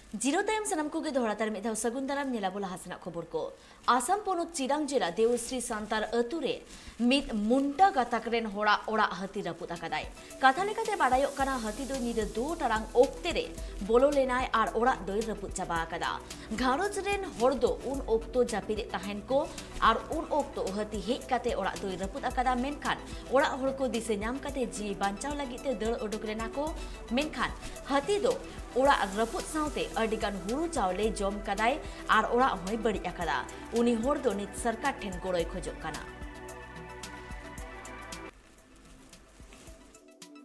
zero time सनम को दोहरातार मिधाव सगुन दाराम नेलाबो लाहासना खबर को आसाम पोनोत चिरां जिला देवश्री सांतार अतुरे मित मुंटा गाताकरेन होड़ा ओड़ा हाती रपुत आकादाय कथा लेकाते बाडायोग काना हाती दो निदो 2 टारां ओक्तेरे बोलो लेनाय आर ओड़ा दोय रपुत चाबा आकादा घारोज रेन हर दो उन ओक्तो जापिदे ताहेन को आर उन ओक्तो हाती हेज काते ओड़ा दोय रपुत आकादा मेनखान ओड़ा हर को दिसे ᱧᱟᱢ काते जी बांचाव लागिते दड़ उडुक लेना को मेनखान हाती दो ओड़ा रपुत साउते अडिगान हुरु चावले जम कदाय आर ओड़ा होय बड़ी आकादा उनी होर दो नित सरकार ठेन गोड़ोय खोजोग काना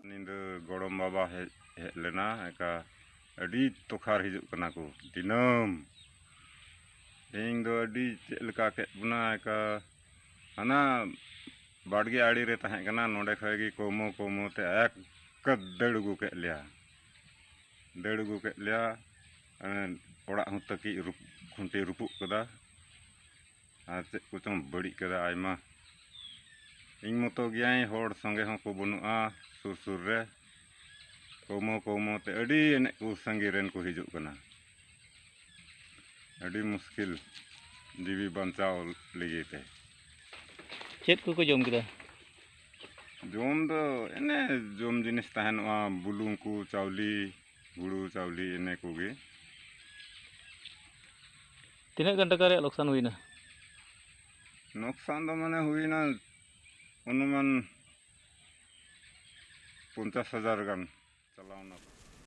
निंदो गड़म बाबा हेज लेना एका अडी तोखार हिजुग कना को दिनम ᱤᱧ ᱫᱚ ᱟᱹᱰᱤ ᱪᱮᱫ ᱞᱮᱠᱟ ᱠᱮᱫ ᱵᱚᱱᱟ ᱮᱠᱟ ᱦᱟᱱᱟ ᱵᱟᱲᱜᱮ ᱟᱲᱮ ᱨᱮ ᱛᱟᱦᱮᱸ ᱠᱟᱱᱟ ᱱᱚᱰᱮ ᱠᱷᱚᱡ ᱜᱮ ᱠᱚᱢᱚ ᱠᱚᱢᱚ ᱛᱮ ᱮᱠ ᱫᱟᱹᱲ ᱟᱹᱜᱩ ᱠᱮᱫ ᱞᱮᱭᱟ ᱚᱲᱟᱜ ᱦᱚᱸ ᱛᱟᱹᱠᱤᱡ ᱠᱷᱩᱱᱴᱤ ᱨᱩᱯᱩᱜ ᱠᱟᱫᱟ ᱟᱨ ᱪᱮᱫ ᱠᱚᱪᱚᱝ ᱵᱟᱹᱲᱤᱡ ᱠᱟᱫᱟ ᱟᱭᱢᱟ ᱤᱧ ᱢᱚᱛᱚ ᱜᱮᱭᱟᱭ ᱦᱚᱲ ᱥᱚᱸᱜᱮ ᱦᱚᱸ ᱠᱚ ᱵᱟᱹᱱᱩᱜᱼᱟ ᱥᱩᱨ ᱥᱩᱨ ᱨᱮ ᱠᱚᱢᱚ ᱠᱚᱢᱚ ᱛᱮ ᱟᱹᱰᱤ ᱮᱱᱮᱡ ᱠᱚ ᱥᱟᱸᱜᱮ ᱨᱮᱱ ᱠᱚ ᱦᱤᱡᱩᱜ ᱠᱟᱱᱟ अड़ी मुश्किल जीवी बचाव लगे थे चेत को जम किदा जम दो एने जम जिनिस तहनवा बुलुंग को चावली गुड़ू चावली एने कोगे तीना घंटा का नुकसान हुई ना नुकसान तो माने हुई ना अनुमान 50,000 गान चलावना